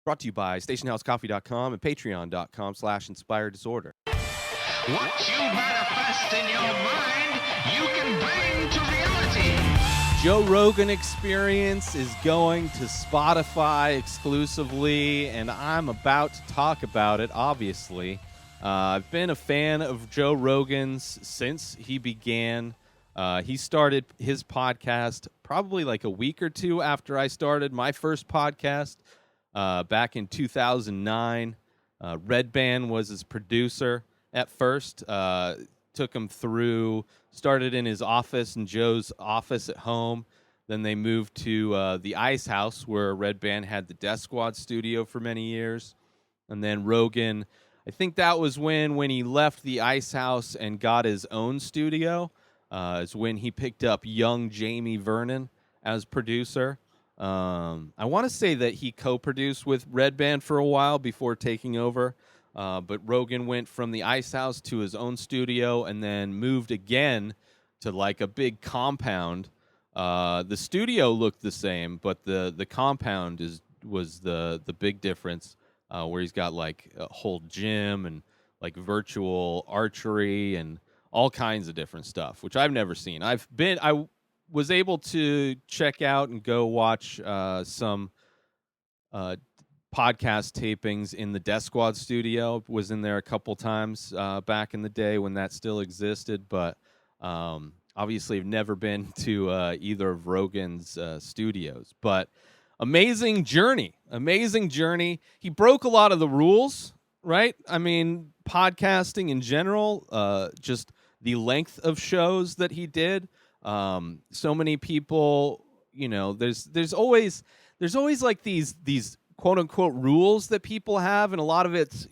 Brought to you by stationhousecoffee.com and patreon.com/inspireddisorder. What you manifest in your mind, you can bring to reality. Joe Rogan Experience is going to Spotify exclusively, and I'm about to talk about it, obviously. I've been a fan of Joe Rogan's since he began. He started his podcast probably like a week or two after I started my first podcast back in 2009. Red Band was his producer at first. Took him through, started in his office and Joe's office at home. Then they moved to the Ice House where Red Band had the Death Squad studio for many years. And then Rogan, I think that was when he left the Ice House and got his own studio. Is when he picked up young Jamie Vernon as producer. I want to say that he co-produced with Red Band for a while before taking over. But Rogan went from the Ice House to his own studio and then moved again to like a big compound. The studio looked the same, but the compound was the big difference, where he's got like a whole gym and like virtual archery and all kinds of different stuff, which I've never seen. I was able to check out and go watch some podcast tapings in the Death Squad studio. Was in there a couple times back in the day when that still existed, but obviously I've never been to either of Rogan's studios. But amazing journey. He broke a lot of the rules, right? I mean, podcasting in general, just the length of shows that he did. So many people, there's always like these quote unquote rules that people have, and a lot of it's,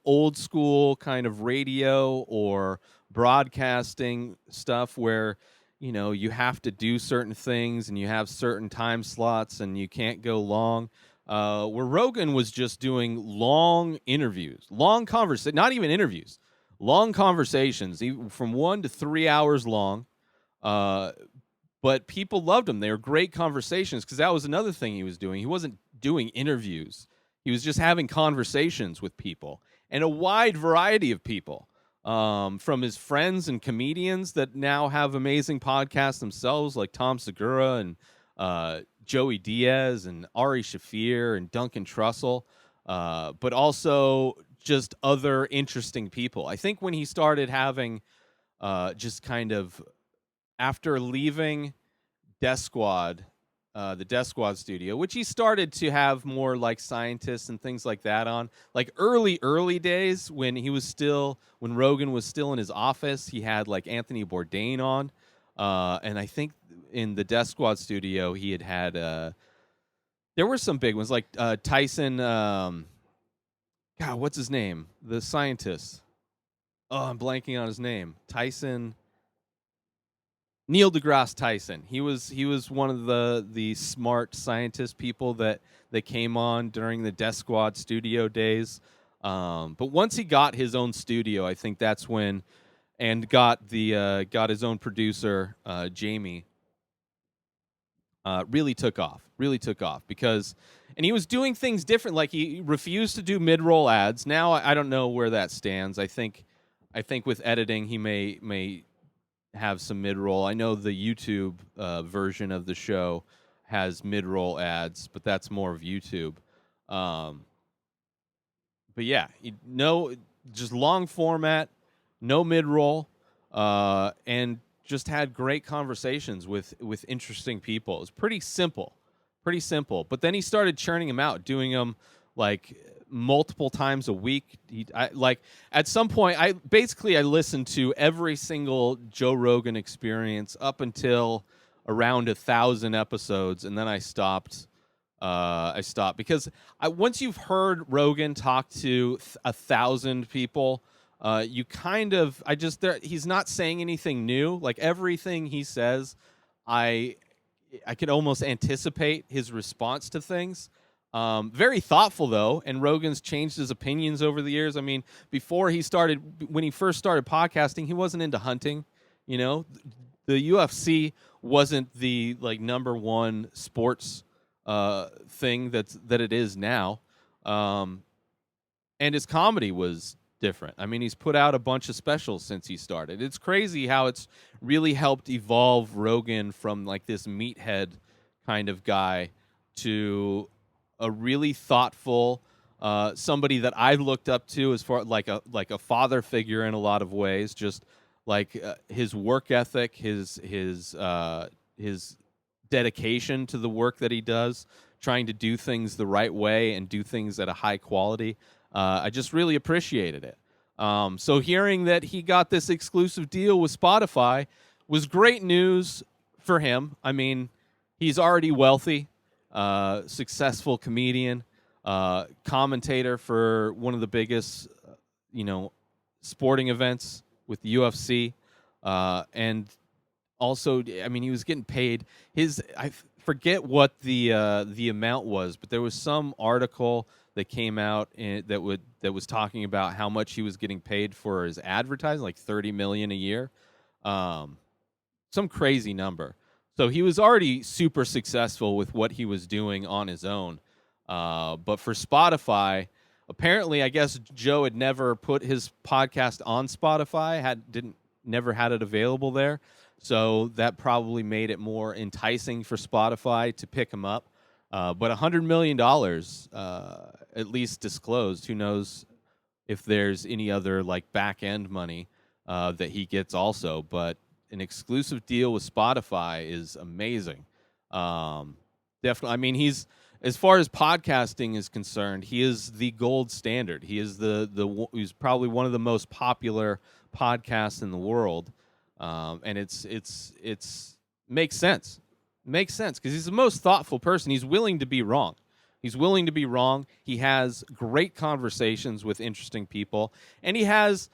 old school kind of radio or broadcasting stuff where, you have to do certain things and you have certain time slots and you can't go long. Where Rogan was just doing long interviews, long conversations, not even interviews, long conversations, from 1 to 3 hours long. But people loved him. They were great conversations because that was another thing he was doing. He wasn't doing interviews. He was just having conversations with people, and a wide variety of people, from his friends and comedians that now have amazing podcasts themselves, like Tom Segura and Joey Diaz and Ari Shaffir and Duncan Trussell, but also just other interesting people. I think when he started having just kind of, after leaving Death Squad, the Death Squad studio, which he started to have more like scientists and things like that on, like early days when Rogan was still in his office, he had like Anthony Bourdain on, and I think in the Death Squad studio he had there were some big ones like Tyson. God, what's his name? The scientist. Oh, I'm blanking on his name. Neil deGrasse Tyson. He was one of the smart scientist people that came on during the Death Squad studio days. But once he got his own studio, I think that's when, and got his own producer, Jamie. Really took off because, and he was doing things different. Like he refused to do mid-roll ads. Now I don't know where that stands. I think with editing he may have some mid-roll. I know the YouTube version of the show has mid-roll ads, but that's more of YouTube. But yeah, just long format, no mid-roll, and just had great conversations with interesting people. It was pretty simple. But then he started churning them out, doing them like multiple times a week. At some point, I listened to every single Joe Rogan Experience up until around 1,000 episodes, and then I stopped. Because once you've heard Rogan talk to 1,000 people, you kind of, he's not saying anything new. Like everything he says, I could almost anticipate his response to things. Very thoughtful though, and Rogan's changed his opinions over the years. I mean, when he first started podcasting, he wasn't into hunting. The UFC wasn't the number one sports thing that it is now. Um, and his comedy was different. I mean, he's put out a bunch of specials since he started. It's crazy how it's really helped evolve Rogan from like this meathead kind of guy to a really thoughtful somebody that I looked up to as far like a father figure in a lot of ways. Just like his work ethic, his dedication to the work that he does, trying to do things the right way and do things at a high quality. I just really appreciated it. So hearing that he got this exclusive deal with Spotify was great news for him. I mean, he's already wealthy, successful comedian, commentator for one of the biggest, sporting events with the UFC, and also, I mean, he was getting paid. I forget what the amount was, but there was some article that came out that was talking about how much he was getting paid for his advertising, like $30 million a year, some crazy number. So he was already super successful with what he was doing on his own. But for Spotify, apparently, I guess Joe had never put his podcast on Spotify, never had it available there. So that probably made it more enticing for Spotify to pick him up. But $100 million, at least disclosed. Who knows if there's any other like back end money that he gets also. But an exclusive deal with Spotify is amazing. Definitely. I mean, as far as podcasting is concerned, he is the gold standard. He is he's probably one of the most popular podcasts in the world. And it's makes sense. Makes sense because he's the most thoughtful person. He's willing to be wrong. He has great conversations with interesting people, and he has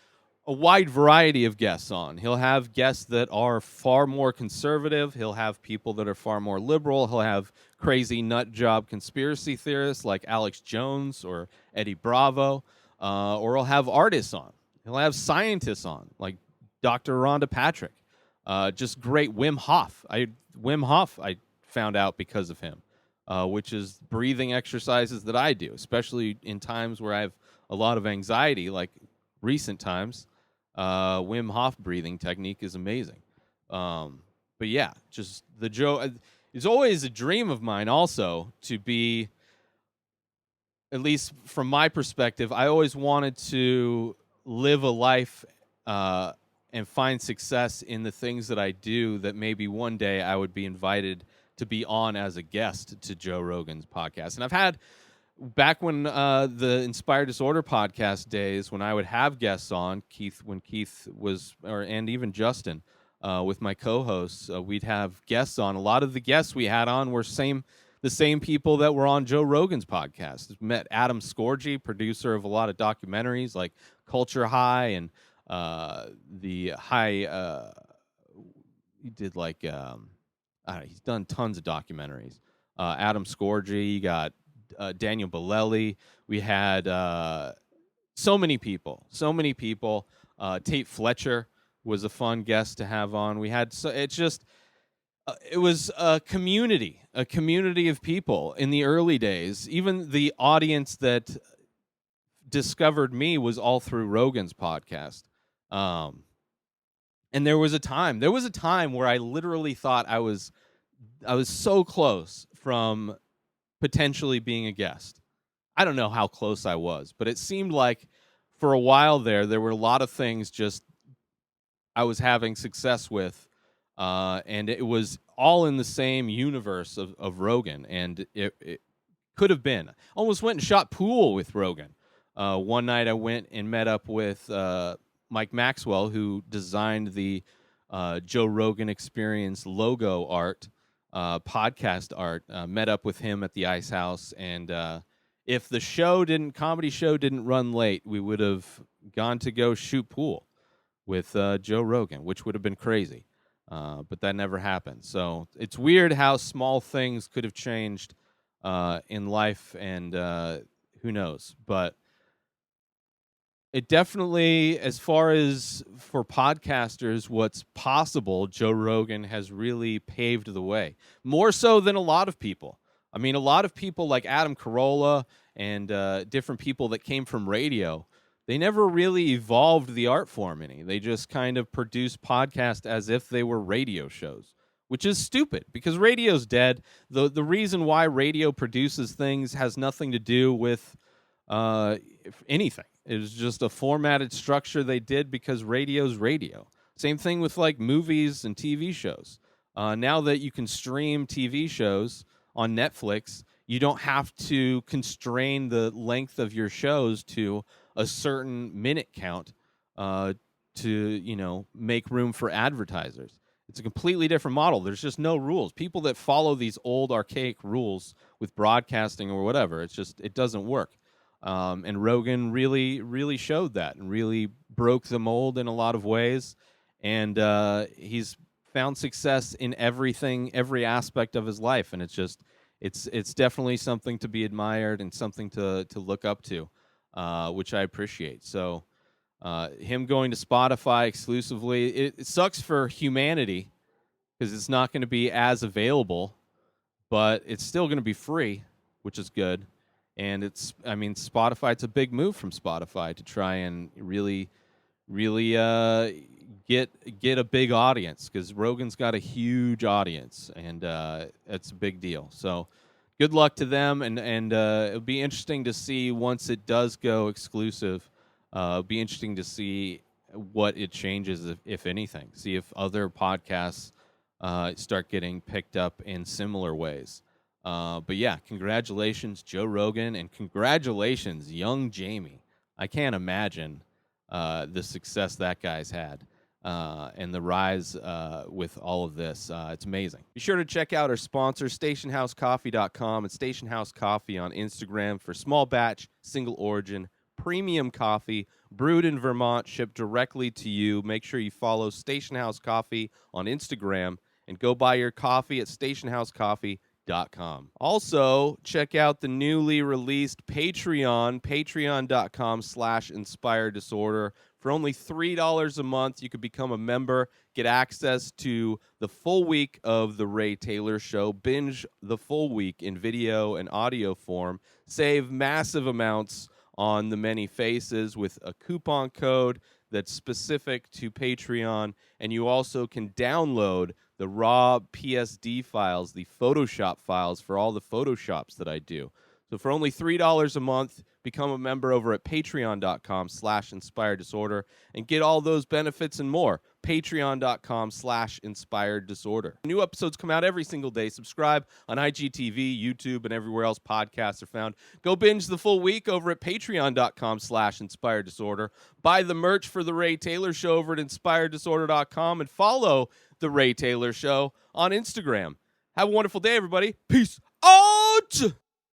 a wide variety of guests on. He'll have guests that are far more conservative. He'll have people that are far more liberal. He'll have crazy nut job conspiracy theorists like Alex Jones or Eddie Bravo, or he'll have artists on. He'll have scientists on like Dr. Rhonda Patrick. Just great. Wim Hof I found out because of him, which is breathing exercises that I do, especially in times where I have a lot of anxiety, like recent times. Wim Hof breathing technique is amazing. But yeah, just the Joe. It's always a dream of mine also to be, at least from my perspective, I always wanted to live a life and find success in the things that I do, that maybe one day I would be invited to be on as a guest to Joe Rogan's podcast. And I've had, back when the Inspired Disorder podcast days, when I would have guests on, when Keith was, and even Justin, with my co-hosts, we'd have guests on. A lot of the guests we had on were the same people that were on Joe Rogan's podcast. Met Adam Scorgi, producer of a lot of documentaries like Culture High and the High. He did like I don't know, he's done tons of documentaries. Adam Scorgi, you got Daniel Bellelli. We had so many people. Tate Fletcher was a fun guest to have on. We had it was a community of people in the early days. Even the audience that discovered me was all through Rogan's podcast. And there was a time where I literally thought I was so close from potentially being a guest. I don't know how close I was, but it seemed like for a while there were a lot of things just I was having success with, and it was all in the same universe of Rogan, and it could have been. Almost went and shot pool with Rogan. One night I went and met up with Mike Maxwell, who designed the Joe Rogan Experience logo art, podcast art. Met up with him at the Ice House, and if the comedy show didn't run late, we would have gone to go shoot pool with Joe Rogan, which would have been crazy. But that never happened. So it's weird how small things could have changed in life, and who knows. But it definitely, as far as for podcasters, what's possible, Joe Rogan has really paved the way. More so than a lot of people. I mean, a lot of people like Adam Carolla and different people that came from radio, they never really evolved the art form any. They just kind of produced podcasts as if they were radio shows, which is stupid because radio's dead. The reason why radio produces things has nothing to do with anything. It was just a formatted structure they did because radio's radio. Same thing with like movies and TV shows. Now that you can stream TV shows on Netflix, you don't have to constrain the length of your shows to a certain minute count to make room for advertisers. It's a completely different model. There's just no rules. People that follow these old archaic rules with broadcasting or whatever, it doesn't work. And Rogan really showed that and really broke the mold in a lot of ways. And he's found success in every aspect of his life. And it's definitely something to be admired and something to look up to, which I appreciate. So him going to Spotify exclusively, it sucks for humanity because it's not going to be as available, but it's still going to be free, which is good. And Spotify, it's a big move from Spotify to try and really get a big audience, because Rogan's got a huge audience, and it's a big deal. So good luck to them, and it'll be interesting to see once it does go exclusive. It'll be interesting to see what it changes, if anything. See if other podcasts start getting picked up in similar ways. But yeah, congratulations, Joe Rogan, and congratulations, young Jamie. I can't imagine the success that guy's had and the rise with all of this. It's amazing. Be sure to check out our sponsor, StationHouseCoffee.com, and Station House Coffee on Instagram for small batch, single origin, premium coffee brewed in Vermont, shipped directly to you. Make sure you follow Station House Coffee on Instagram and go buy your coffee at stationhousecoffee.com. Also, check out the newly released Patreon, patreon.com/inspireddisorder. For only $3 a month, you could become a member, get access to the full week of The Ray Taylor Show, binge the full week in video and audio form, save massive amounts on The Many Faces with a coupon code that's specific to Patreon, and you also can download the raw PSD files, the Photoshop files for all the Photoshops that I do. So for only $3 a month, become a member over at patreon.com/inspireddisorder and get all those benefits and more. Patreon.com/inspireddisorder. New episodes come out every single day. Subscribe on IGTV, YouTube, and everywhere else podcasts are found. Go binge the full week over at patreon.com/inspireddisorder. Buy the merch for The Ray Taylor Show over at inspireddisorder.com and follow The Ray Taylor Show on Instagram. Have a wonderful day, everybody. Peace out!